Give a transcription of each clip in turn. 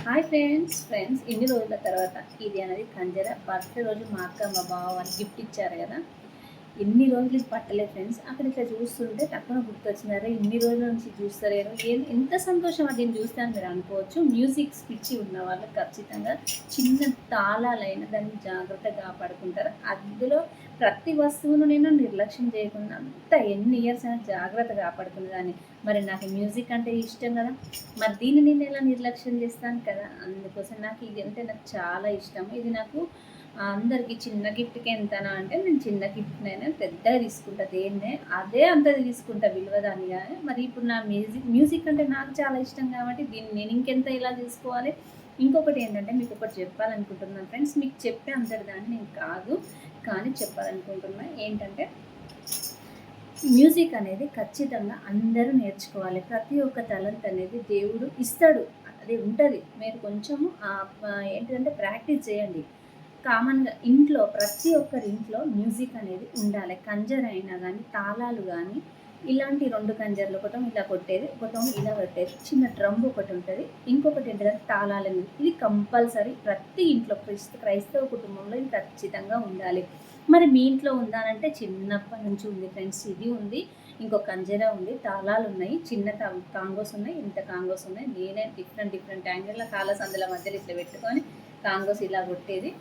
Hi friends ఇన్ని రోజుల తర్వాత ఇది అనేది కంజర బర్త్డే రోజు మా అక్క మా బావ వాళ్ళు గిఫ్ట్ ఇచ్చారు కదా. ఎన్ని రోజులు ఇది పట్టలేదు ఫ్రెండ్స్. అక్కడ ఇట్లా చూస్తుంటే టక్కున గుర్తొచ్చినారు, ఇన్ని రోజుల నుంచి చూస్తలేరు. ఎంత సంతోషం అది దీన్ని చూస్తే అని మీరు అనుకోవచ్చు. మ్యూజిక్ పిచ్చి ఉన్న వాళ్ళు ఖచ్చితంగా చిన్న తాళాలైన దాన్ని జాగ్రత్తగా కాపాడుకుంటారు. అందులో ప్రతి వస్తువును నేను నిర్లక్ష్యం చేయకుండా అంత ఎన్ని ఇయర్స్ అయినా జాగ్రత్తగా కాపాడుకునేదాన్ని. మరి నాకు మ్యూజిక్ అంటే ఇష్టం కదా, మరి దీన్ని నేను ఎలా నిర్లక్ష్యం చేస్తాను కదా. అందుకోసం నాకు ఇది అంటే నాకు చాలా ఇష్టం. ఇది నాకు అందరికి చిన్న గిఫ్ట్‌కి ఎంతనా అంటే నేను చిన్న గిఫ్ట్‌నైనా పెద్దగా తీసుకుంటా దేన్నే. అదే అంత తీసుకుంటా విలువ దానిగా. మరి ఇప్పుడు నా మ్యూజిక్ అంటే నాకు చాలా ఇష్టం కాబట్టి దీన్ని నేను ఇంకెంత ఇలా తీసుకోవాలి. ఇంకొకటి ఏంటంటే మీకు ఒకటి చెప్పాలనుకుంటున్నాను ఫ్రెండ్స్. మీకు చెప్పే అంతటి దాన్ని నేను కాదు, కానీ చెప్పాలనుకుంటున్నా ఏంటంటే మ్యూజిక్ అనేది ఖచ్చితంగా అందరూ నేర్చుకోవాలి. ప్రతి ఒక్క టాలెంట్ అనేది దేవుడు ఇస్తాడు. అది ఉంటుంది. మీరు కొంచెము ఏంటిదంటే ప్రాక్టీస్ చేయండి. కామన్‌గా ఇంట్లో ప్రతి ఒక్కరి ఇంట్లో మ్యూజిక్ అనేది ఉండాలి. కంజర అయినా గానీ, తాళాలు గానీ, ఇలాంటి 2 కంజర్లు ఒకటేమో ఇలా కొట్టేది, ఒకటేమో ఇలా కొట్టేది. చిన్న డ్రమ్ ఒకటుంటది. ఇంకొకటి ఏంటిదంటే తాళాలనేది. ఇది కంపల్సరీ ప్రతి ఇంట్లో క్రైస్తవ కుటుంబంలో ఇది ఖచ్చితంగా ఉండాలి. మరి మీ ఇంట్లో ఉందా అనంటే చిన్నప్పటి నుంచి ఉంది ఫ్రెండ్స్. ఇది ఉంది. ఇంకో కంజర ఉంది. తాళాలున్నాయి. చిన్న కాంగోస్ ఉన్నాయి. ఇంత కాంగోస్ ఉన్నాయి. నేనే డిఫరెంట్ యాంగిల్‌లో కాళ్ళ సందుల మధ్యలో ఇట్లా పెట్టుకొని కాంగోస్ ఇలా కొట్టేది.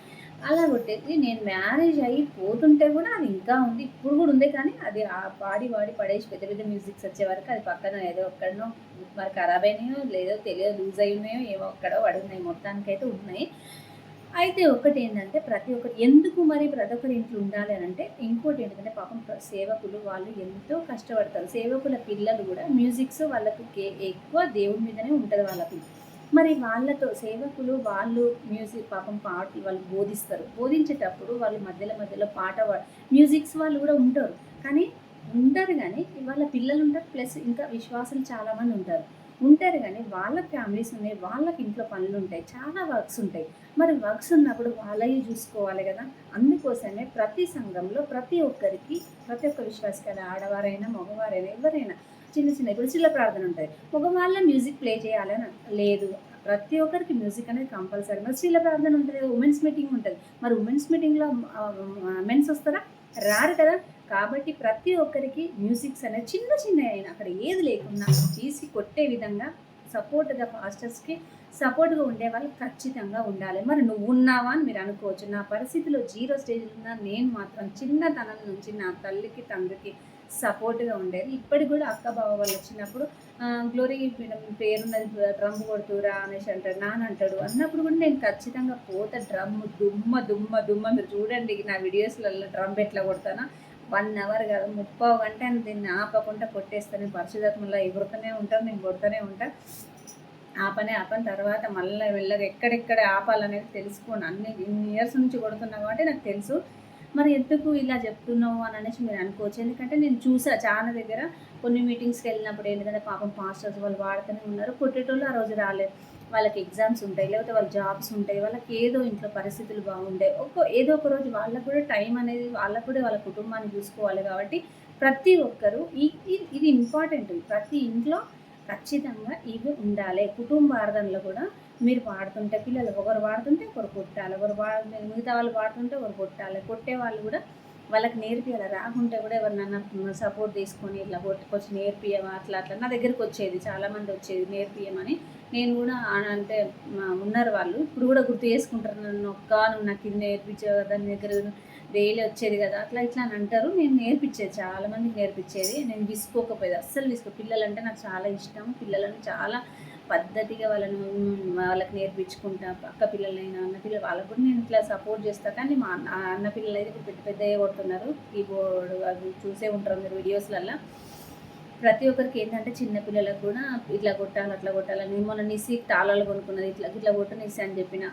అలా కొట్టేది. నేను మ్యారేజ్ అయ్యి పోతుంటే కూడా అది ఇంకా ఉంది. ఇప్పుడు కూడా ఉంది. కానీ అది వాడి పడేసి పెద్ద పెద్ద మ్యూజిక్స్ వచ్చే వరకు అది పక్కన ఏదో ఎక్కడనో మరి ఖరాబ్ అయినాయో లేదో తెలియదు, లూజ్ అయి ఉన్నాయో ఏమో ఎక్కడో పడి ఉన్నాయి. మొత్తానికైతే ఉన్నాయి. అయితే ఒకటేంటంటే ఎందుకు మరి ప్రతి ఒక్కరి ఇంట్లో ఉండాలి అనంటే ఇంకోటి ఏంటంటే పాపం సేవకులు వాళ్ళు ఎంతో కష్టపడతారు. సేవకుల పిల్లలు కూడా మ్యూజిక్స్ వాళ్ళకు ఎక్కువ దేవుడి మీదనే ఉంటుంది వాళ్ళకి. మరి వాళ్ళతో సేవకులు వాళ్ళు మ్యూజిక్ పాపం పాటలు వాళ్ళు బోధిస్తారు. బోధించేటప్పుడు వాళ్ళు మధ్యలో పాట మ్యూజిక్స్ వాళ్ళు కూడా ఉంటారు. కానీ ఉంటారు కానీ వాళ్ళ పిల్లలు ఉంటారు. ప్లస్ ఇంకా విశ్వాసులు చాలామంది ఉంటారు. ఉంటారు కానీ వాళ్ళ ఫ్యామిలీస్ ఉన్నాయి. వాళ్ళకి ఇంట్లో పనులు ఉంటాయి. చాలా వర్క్స్ ఉంటాయి. మరి వర్క్స్ ఉన్నప్పుడు వాళ్ళవి చూసుకోవాలి కదా. అందుకోసమే ప్రతి సంఘంలో ప్రతి ఒక్క విశ్వాసి కదా, ఆడవారైనా మగవారైనా ఎవరైనా చిన్న ఇప్పుడు శిల ప్రార్థన ఉంటుంది. మగవాళ్ళ మ్యూజిక్ ప్లే చేయాలని లేదు. ప్రతి ఒక్కరికి మ్యూజిక్ అనేది కంపల్సరీ. మరి శిల ప్రార్థన ఉంటుంది, ఉమెన్స్ మీటింగ్ ఉంటుంది. మరి ఉమెన్స్ మీటింగ్లో మెన్స్ వస్తారా? రారు కదా. కాబట్టి ప్రతి ఒక్కరికి మ్యూజిక్స్ అనేది చిన్న అయినా అక్కడ ఏది లేకున్నా తీసి కొట్టే విధంగా సపోర్ట్గా పాస్టర్స్కి సపోర్ట్గా ఉండే వాళ్ళు ఖచ్చితంగా ఉండాలి. మరి నువ్వు ఉన్నావా అని మీరు అనుకోవచ్చు. నా పరిస్థితిలో 0 స్టేజ్లో ఉన్న నేను మాత్రం చిన్నతనం నుంచి నా తల్లికి తండ్రికి సపోర్ట్గా ఉండేది. ఇప్పటికి కూడా అక్క బావ వాళ్ళు వచ్చినప్పుడు గ్లోరీ పేరున్నది డ్రమ్ కొడుతురా అనేసి అంటాడు, నాన్న అంటాడు. అన్నప్పుడు కూడా నేను ఖచ్చితంగా పోతా. డ్రమ్ దుమ్మ మీరు చూడండి నా వీడియోస్లలో డ్రమ్ ఎట్లా కొడతానా. 1 అవర్ కాదు 30 గంట దీన్ని ఆపకుండా కొట్టేస్తాను. పరిశుధాత్మలో ఎగురుతూనే ఉంటాను, నేను కొడుతూనే ఉంటాను. ఆపని తర్వాత మళ్ళీ వెళ్ళగా ఎక్కడెక్కడ ఆపాలనేది తెలుసుకోండి. ఇన్ని ఇయర్స్ నుంచి కొడుతున్నా కాబట్టి నాకు తెలుసు. మరి ఎందుకు ఇలా చెప్తున్నావు అని అనేసి మీరు అనుకోవచ్చు. ఎందుకంటే నేను చూసా చాలా దగ్గర కొన్ని మీటింగ్స్కి వెళ్ళినప్పుడు ఏంటంటే పాపం పాస్టర్స్ వాళ్ళు వాడుతూనే ఉన్నారు. కొట్టేటోళ్ళు ఆ రోజు రాలేదు. వాళ్ళకి ఎగ్జామ్స్ ఉంటాయి, లేకపోతే వాళ్ళ జాబ్స్ ఉంటాయి, వాళ్ళకి ఏదో ఇంట్లో పరిస్థితులు బాగుండే ఏదో ఒక రోజు వాళ్ళకు కూడా టైం అనేది వాళ్ళకు కూడా వాళ్ళ కుటుంబాన్ని చూసుకోవాలి. కాబట్టి ప్రతి ఒక్కరూ ఇది ఇంపార్టెంట్. ప్రతి ఇంట్లో ఖచ్చితంగా ఇవి ఉండాలి. కుటుంబార్థంలో కూడా మీరు పాడుతుంటే పిల్లలు ఒకరు పాడుతుంటే ఒకరు కొట్టాలి, మిగతా వాళ్ళు పాడుతుంటే ఒకరు కొట్టాలి. కొట్టే వాళ్ళు కూడా వాళ్ళకి నేర్పియాలి. రాకుంటే కూడా ఎవరినన్నా సపోర్ట్ తీసుకొని ఇట్లా కొట్టుకొచ్చి నేర్పియమా అట్లా నా దగ్గరికి వచ్చేది చాలామంది వచ్చేది నేర్పియమని. నేను కూడా అంటే ఉన్నారు వాళ్ళు ఇప్పుడు కూడా గుర్తు చేసుకుంటారు నన్ను. నువ్వు నాకు ఇది నేర్పించావు కదా, దాని దగ్గర డైలీ వచ్చేది కదా అట్లా ఇట్లా అని అంటారు. నేను నేర్పించేది, చాలామందికి నేర్పించేది. నేను విసుకోకపోయేది, అస్సలు పిల్లలంటే నాకు చాలా ఇష్టం. పిల్లలను చాలా పద్ధతిగా వాళ్ళకి నేర్పించుకుంటా. అక్క పిల్లలైనా అన్న పిల్లలు వాళ్ళకు కూడా నేను ఇట్లా సపోర్ట్ చేస్తాను. కానీ మా అన్న పిల్లలు అయితే ఇప్పుడు పెద్దగా కొడుతున్నారు. కీబోర్డ్ అవి చూసే ఉంటారు మీరు వీడియోస్లలో. ప్రతి ఒక్కరికి ఏంటంటే చిన్నపిల్లలకు కూడా ఇట్లా కొట్టాలి అట్లా కొట్టాలని. మొన్న నిసి తాళాలు కొనుక్కున్నది, ఇట్లా కొట్టు నిసి అని చెప్పిన.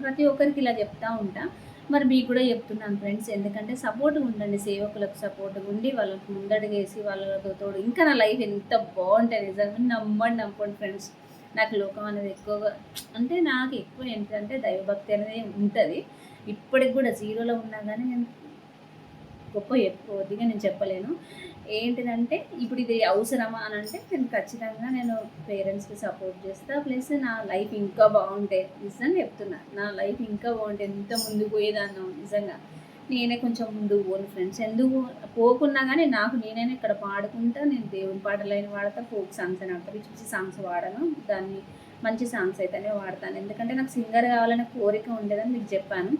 ప్రతి ఒక్కరికి ఇలా చెప్తా ఉంటా. మరి మీకు కూడా చెప్తున్నాను ఫ్రెండ్స్. ఎందుకంటే సపోర్ట్గా ఉండండి, సేవకులకు సపోర్ట్గా ఉండి వాళ్ళకి ముందడుగేసి వాళ్ళతో తోడు ఇంకా నా లైఫ్ ఎంత బాగుంటుంది నిజంగా. నమ్మండి ఫ్రెండ్స్. నాకు లోకం అనేది ఎక్కువగా అంటే నాకు ఎక్కువ ఏంటంటే దైవభక్తి అనేది ఉంటుంది. ఇప్పటికి కూడా జీరోలో ఉన్నా కానీ నేను గొప్ప చెప్పుకోవద్దు, నేను చెప్పలేను. ఏంటిదంటే ఇప్పుడు ఇది అవసరమా అని అంటే నేను ఖచ్చితంగా నేను పేరెంట్స్కి సపోర్ట్ చేస్తా. ప్లస్ నా లైఫ్ ఇంకా బాగుంటే, నిజంగా చెప్తున్నా, నా లైఫ్ ఇంకా బాగుంటే ఎంత ముందుకు పోయేదాన్నో నిజంగా. నేనే కొంచెం ముందుకు పోను ఫ్రెండ్స్. ఎందుకు పోకున్నా కానీ నాకు నేనైనా ఇక్కడ పాడుకుంటా. నేను దేవుని పాటలైన వాడతా, ఫోక్ సాంగ్స్ అని వాడతా, పిచ్చి పిచ్చి సాంగ్స్ వాడను. దాన్ని మంచి సాంగ్స్ అయితేనే వాడతాను. ఎందుకంటే నాకు సింగర్ కావాలనే కోరిక ఉండేదని మీకు చెప్పాను.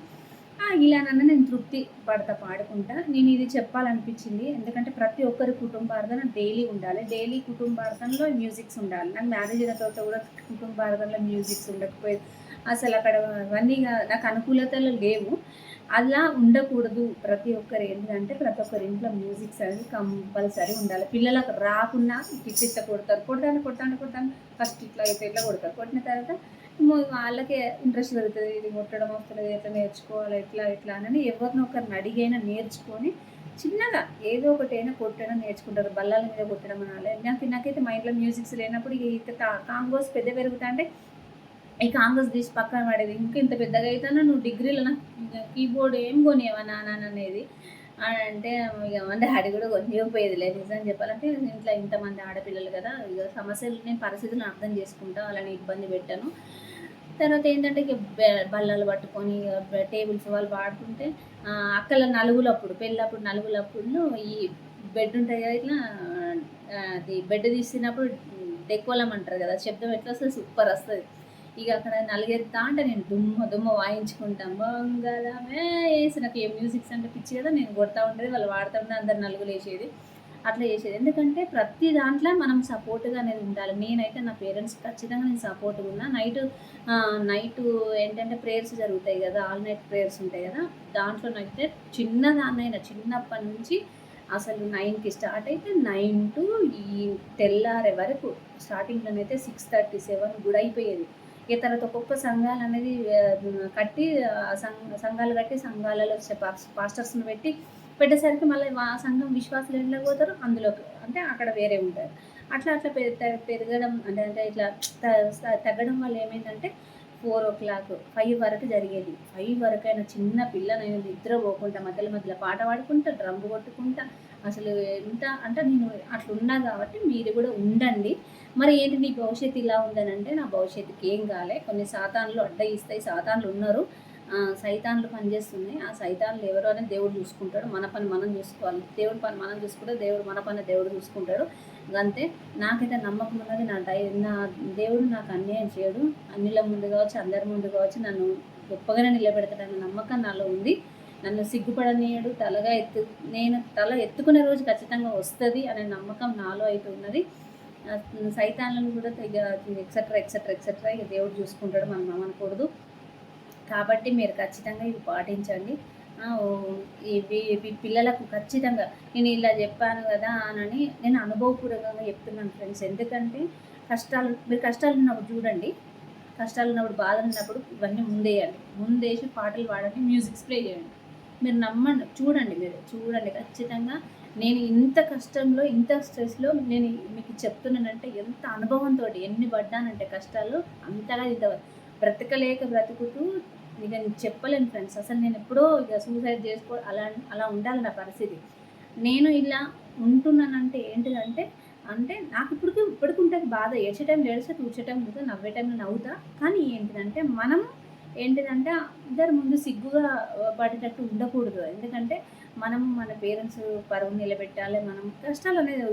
ఇలానన్నా నేను తృప్తి పడతా పాడుకుంటా. నేను ఇది చెప్పాలనిపించింది. ఎందుకంటే ప్రతి ఒక్కరి కుటుంబార్థన డైలీ ఉండాలి. డైలీ కుటుంబార్థనలో మ్యూజిక్స్ ఉండాలి. నాకు మ్యారేజ్ అయిన తర్వాత కూడా కుటుంబార్థనలో మ్యూజిక్స్ ఉండకపోయేది. అసలు అక్కడ అవన్నీ నాకు అనుకూలతలు లేవు. అలా ఉండకూడదు. ప్రతి ఒక్కరు ఏంటంటే ప్రతి ఒక్కరి ఇంట్లో మ్యూజిక్స్ అనేది కంపల్సరీ ఉండాలి. పిల్లలకు రాకున్నా ఇట్లా కొడతారు, కొడతాను ఫస్ట్ ఇట్లా అయితే ఇట్లా కొడతారు. కొట్టిన తర్వాత వాళ్ళకే ఇంట్రెస్ట్ పెరుగుతుంది. ఇది కొట్టడం వస్తుంది, ఎట్లా నేర్చుకోవాలి, ఎట్లా అని ఎవరినొకరిని అడిగైనా నేర్చుకొని చిన్నగా ఏదో ఒకటైనా కొట్టడం నేర్చుకుంటారు. బల్లాల మీద కొట్టడం అనాలి. నాకైతే మా ఇంట్లో మ్యూజిక్స్ లేనప్పుడు ఇక కాంగోస్ పెద్ద పెరుగుతా అంటే ఈ కాంగ్రెస్ తీసి పక్కన పడేది. ఇంకా ఇంత పెద్దగా అవుతానో నువ్వు డిగ్రీలో కీబోర్డ్ ఏం కొనేవా నాన్న అనేది అంటే ఇక మా డాడీ కూడా కొనిపోయేదిలే. నిజం చెప్పాలంటే ఇంట్లో ఇంతమంది ఆడపిల్లలు కదా, ఇక సమస్యలు నేను పరిస్థితులను అర్థం చేసుకుంటా, వాళ్ళని ఇబ్బంది పెట్టాను. తర్వాత ఏంటంటే ఇక బల్లలు పట్టుకొని టేబుల్స్ వాళ్ళు వాడుతుంటే అక్కల నలుగులప్పుడు పెళ్ళప్పుడు నలుగులప్పుడు ఈ బెడ్ ఉంటుంది కదా, ఇట్లా అది బెడ్ తీసినప్పుడు డెకోలం అంటారు కదా, శబ్దం ఎట్లా వస్తుంది, సూపర్ వస్తుంది. ఇక అక్కడ నలుగెత్తా అంటే నేను దుమ్మ వాయించుకుంటాం. మంగళమే వేసి నాకు ఏ మ్యూజిక్స్ అంటే పిచ్చి కదా, నేను కొడతా ఉండేది, వాళ్ళు వాడుతూ ఉంటే అందరు నలుగులు వేసేది, అట్లా చేసేది. ఎందుకంటే ప్రతి దాంట్లో మనం సపోర్ట్గా అనేది ఉండాలి. నేనైతే నా పేరెంట్స్ ఖచ్చితంగా నేను సపోర్ట్గా ఉన్నా. నైట్ ఏంటంటే ప్రేయర్స్ జరుగుతాయి కదా, ఆల్ నైట్ ప్రేయర్స్ ఉంటాయి కదా, దాంట్లోనైతే చిన్నదాన్నైనా చిన్నప్పటి నుంచి అసలు 9కి స్టార్ట్ అయితే 9 to ఈ తెల్లారే వరకు, స్టార్టింగ్లోనైతే 6:30, 7 కూడా అయిపోయేది. ఇక తర్వాత ఒక్కొక్క సంఘాలు అనేది కట్టి సంఘాలు కట్టి సంఘాలలో పాస్టర్స్ని పెట్టేసరికి మళ్ళీ ఆ సంఘం విశ్వాసులు ఎండ్లోకి పోతారు, అందులోకి అంటే అక్కడ వేరే ఉంటారు. అట్లా పెరగడం అంటే ఇట్లా తగ్గడం వల్ల ఏమైందంటే 4 o'clock 5 వరకు జరిగేది. 5 వరకు అయినా చిన్న పిల్లనైనా నిద్ర పోకుండా మధ్యలో పాట పాడుకుంటా, డ్రమ్ము కొట్టుకుంటా, అసలు ఎంత అంటే నేను అట్లున్నా కాబట్టి మీరు కూడా ఉండండి. మరి ఏంటి నీ భవిష్యత్తు ఇలా ఉందని అంటే, నా భవిష్యత్తుకి ఏం కాలే. కొన్ని సాతాన్లు అడ్డయిస్తాయి, సాతాన్లు ఉన్నారు, సైతాన్లు పనిచేస్తున్నాయి. ఆ సైతాన్లు ఎవరు అనేది దేవుడు చూసుకుంటాడు. మన పని మనం చూసుకోవాలి. దేవుడి పని మనం చూసుకుంటే మన పని దేవుడు చూసుకుంటాడు. అంతే. నాకైతే నమ్మకం ఉన్నది, నా దేవుడు నాకు అన్యాయం చేయడు. అన్నిల ముందు కావచ్చు, అందరి ముందు కావచ్చు, నన్ను గొప్పగానే నిలబెడతాడన్న నమ్మకం నాలో ఉంది. నన్ను సిగ్గుపడనీయడు. నేను తల ఎత్తుకునే రోజు ఖచ్చితంగా వస్తుంది అనే నమ్మకం నాలో అయితే ఉన్నది. సైతాన్లను కూడా ఇక ఎక్సెట్రా ఇక దేవుడు చూసుకుంటాడు, మనం నమ్మకూడదు. కాబట్టి మీరు ఖచ్చితంగా ఇవి పాటించండి. ఇవి పిల్లలకు ఖచ్చితంగా నేను ఇలా చెప్పాను కదా అని నేను అనుభవపూర్వకంగా చెప్తున్నాను ఫ్రెండ్స్. ఎందుకంటే మీరు కష్టాలు ఉన్నప్పుడు చూడండి, కష్టాలు ఉన్నప్పుడు, బాధలు ఉన్నప్పుడు ఇవన్నీ ముందేసి పాటలు పాడండి, మ్యూజిక్స్ ప్లే చేయండి. మీరు నమ్మండి, చూడండి ఖచ్చితంగా. నేను ఇంత కష్టంలో, ఇంత స్ట్రెస్లో నేను మీకు చెప్తున్నానంటే ఎంత అనుభవంతో ఎన్ని పడ్డానంటే కష్టాలు, అంతగా ఇంత బ్రతుకుతూ ఇక నేను చెప్పలేను ఫ్రెండ్స్. అసలు నేను ఎప్పుడో ఇక సూసైడ్ అలా ఉండాలి నా పరిస్థితి. నేను ఇలా ఉంటున్నానంటే ఏంటిదంటే నాకు ఇప్పటికి ఉంటుంది బాధ. ఏడ్చే టైంలో ఏడిస్తే, తూర్చే టైంలో నవ్వే టైంలో నవ్వుతా. కానీ ఏంటిదంటే మనం అందరి ముందు సిగ్గుగా పడేటట్టు ఉండకూడదు. ఎందుకంటే మన పేరెంట్స్ పరువు నిలబెట్టాలి. మనం కష్టాలు అనేది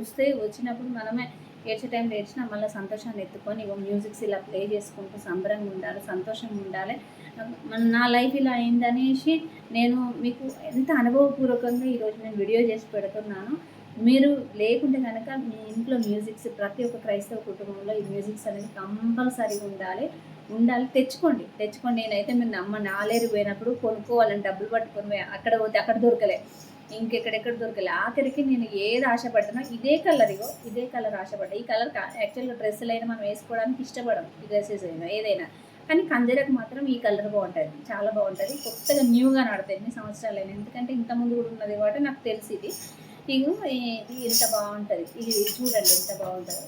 వచ్చినప్పుడు మనమే ఏడ్చే టైంలో ఏడ్చినా మళ్ళీ సంతోషాన్ని ఎత్తుకొని మ్యూజిక్స్ ఇలా ప్లే చేసుకుంటూ సంబరంగా ఉండాలి, సంతోషంగా ఉండాలి. నా లైఫ్ ఇలా అయిందనేసి నేను మీకు ఎంత అనుభవపూర్వకంగా ఈరోజు నేను వీడియో చేసి పెడుతున్నాను. మీరు లేకుంటే కనుక మీ ఇంట్లో మ్యూజిక్స్, ప్రతి ఒక్క క్రైస్తవ కుటుంబంలో ఈ మ్యూజిక్స్ అనేది కంపల్సరీగా ఉండాలి. తెచ్చుకోండి. నేనైతే మీరు నమ్మండి, ఆలేరు పోయినప్పుడు కొనుక్కోవాలని డబ్బులు పట్టుకొని అక్కడ పోతే అక్కడ దొరకలే, ఇంకెక్కడెక్కడ దొరకలే. ఆఖరికి నేను ఏది ఆశపడ్డానో ఇదే కలర్ ఆశపడ్డా. ఈ కలర్ యాక్చువల్గా డ్రెస్సులు అయినా మనం వేసుకోవడానికి ఇష్టపడం, ఈ డ్రెస్సెస్ అయినా ఏదైనా, కానీ కంజరకు మాత్రం ఈ కలర్ బాగుంటుంది, చాలా బాగుంటుంది. కొత్తగా న్యూగా నడుతుంది ఎన్ని సంవత్సరాలైనా. ఎందుకంటే ఇంతకుముందు కూడా ఉన్నది కాబట్టి నాకు తెలిసి ఇది ఎంత బాగుంటుంది. ఇది చూడండి ఎంత బాగుంటుందో.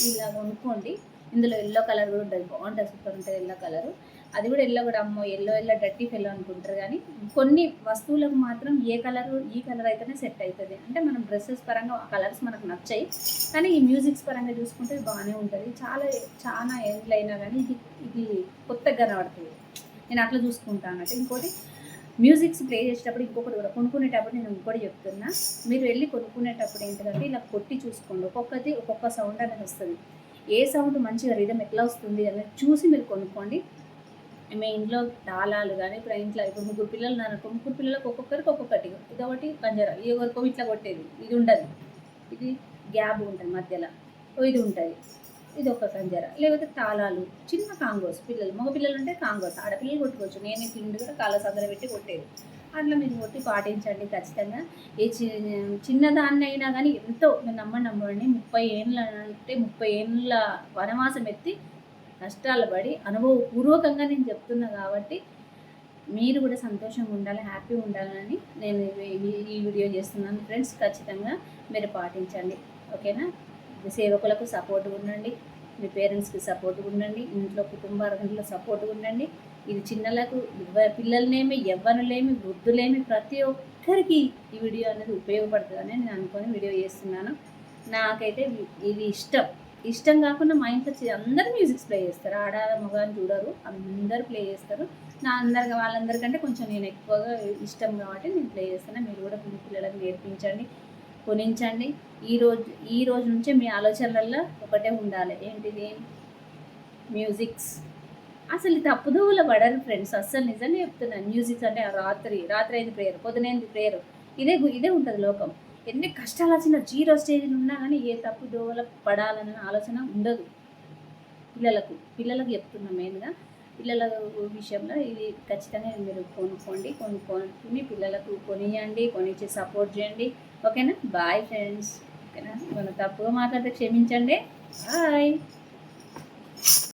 ఇలా కొనుక్కోండి. ఇందులో ఎల్లో కలర్ కూడా ఉంటుంది, బాగుంటుంది, సూపర్ ఉంటుంది ఎల్లో కలరు. అది కూడా ఎల్లో కూడా అమ్మో ఎల్లో ఎల్లో డర్టీ ఫెల్లో అనుకుంటారు. కానీ కొన్ని వస్తువులకు మాత్రం ఈ కలర్ అయితేనే సెట్ అవుతుంది. అంటే మనం డ్రెస్సెస్ పరంగా ఆ కలర్స్ మనకు నచ్చాయి, కానీ ఈ మ్యూజిక్స్ పరంగా చూసుకుంటే బాగానే ఉంటుంది. చాలా ఏండ్లైనా కానీ ఇది కొత్తగా కనబడుతుంది. నేను అట్లా చూసుకుంటాను అన్నట్టు. ఇంకోటి మ్యూజిక్స్ ప్లే చేసేటప్పుడు ఇంకొకటి కూడా కొనుక్కునేటప్పుడు నేను ఇంకోటి చెప్తున్నా, మీరు వెళ్ళి కొనుక్కునేటప్పుడు ఏంటంటే ఇలా కొట్టి చూసుకోండి. ఒక్కొక్క సౌండ్ అనేది వస్తుంది. ఏ సౌండ్ మంచిగా రిధం ఎట్లా వస్తుంది అనేది చూసి మీరు కొనుక్కోండి. మీ ఇంట్లో తాళాలు కానీ ఇప్పుడు ముగ్గురు పిల్లలు ఉన్నారనుకో, ముగ్గురు పిల్లలకు ఒక్కొక్కరికి ఒక్కొక్కటి, ఇదొకటి పంజరా, ఎవరికో ఇట్లా కొట్టేది ఇది ఉండదు, ఇది గ్యాప్ ఉంటుంది మధ్యలో, ఇది ఉంటుంది, ఇది ఒక కంజర, లేకపోతే తాళాలు, చిన్న కాంగోస్, మగ పిల్లలు ఉంటే కాంగోస్, ఆడపిల్లలు కొట్టుకోవచ్చు. నేను పిండి కూడా కాళ్ళ సదర పెట్టి కొట్టేది. అట్లా మీరు కొట్టి పాటించండి ఖచ్చితంగా. ఏ చిన్నదాన్ని అయినా కానీ ఎంతో మీరు నమ్మండి. 30 ఏళ్ళ అంటే 30 ఏళ్ళ వనవాసం ఎత్తి కష్టాలు పడి అనుభవపూర్వకంగా నేను చెప్తున్నా కాబట్టి మీరు కూడా సంతోషంగా ఉండాలి, హ్యాపీగా ఉండాలని నేను ఈ వీడియో చేస్తున్నాను ఫ్రెండ్స్. ఖచ్చితంగా మీరు పాటించండి, ఓకేనా. సేవకులకు సపోర్ట్గా ఉండండి, మీ పేరెంట్స్కి సపోర్ట్గా ఉండండి, ఇంట్లో కుటుంబాలలో సపోర్ట్గా ఉండండి. ఇది చిన్నలకు పిల్లలనేమి, యవ్వనులేమి, వృద్ధులేమి ప్రతి ఒక్కరికి ఈ వీడియో అనేది ఉపయోగపడుతుందని నేను అనుకొని వీడియో చేస్తున్నాను. నాకైతే ఇది ఇష్టం కాకుండా మా ఇంట్లో అందరూ మ్యూజిక్స్ ప్లే చేస్తారు. ఆడ మగని చూడరు, అందరూ ప్లే చేస్తారు. వాళ్ళందరికంటే కొంచెం నేను ఎక్కువగా ఇష్టం కాబట్టి నేను ప్లే చేస్తాను. మీరు కూడా మీ పిల్లలకు నేర్పించండి, కొనించండి. ఈ రోజు నుంచే మీ ఆలోచనలలో ఒకటే ఉండాలి, ఏంటిది, మ్యూజిక్స్. అసలు తప్పుదోవలో పడరు ఫ్రెండ్స్, అస్సలు నిజంగా చెప్తున్నాను. మ్యూజిక్స్ అంటే రాత్రి అయింది ప్రేయర్, పొద్దునైంది ప్రేయర్, ఇదే ఉంటుంది లోకం. ఎన్ని కష్టాలు వచ్చినా, జీరో స్టేజ్లో ఉన్నా కానీ ఏ తప్పుదోవలో పడాలన్న ఆలోచన ఉండదు పిల్లలకు చెప్తున్నాం. మెయిన్గా పిల్లల విషయంలో ఇది ఖచ్చితంగా మీరు కొనుక్కొని పిల్లలకు కొనిచ్చి సపోర్ట్ చేయండి, ఓకేనా. బాయ్ ఫ్రెండ్స్, ఓకేనా. మనం తప్పుగా మాట్లాడితే క్షమించండి. బాయ్.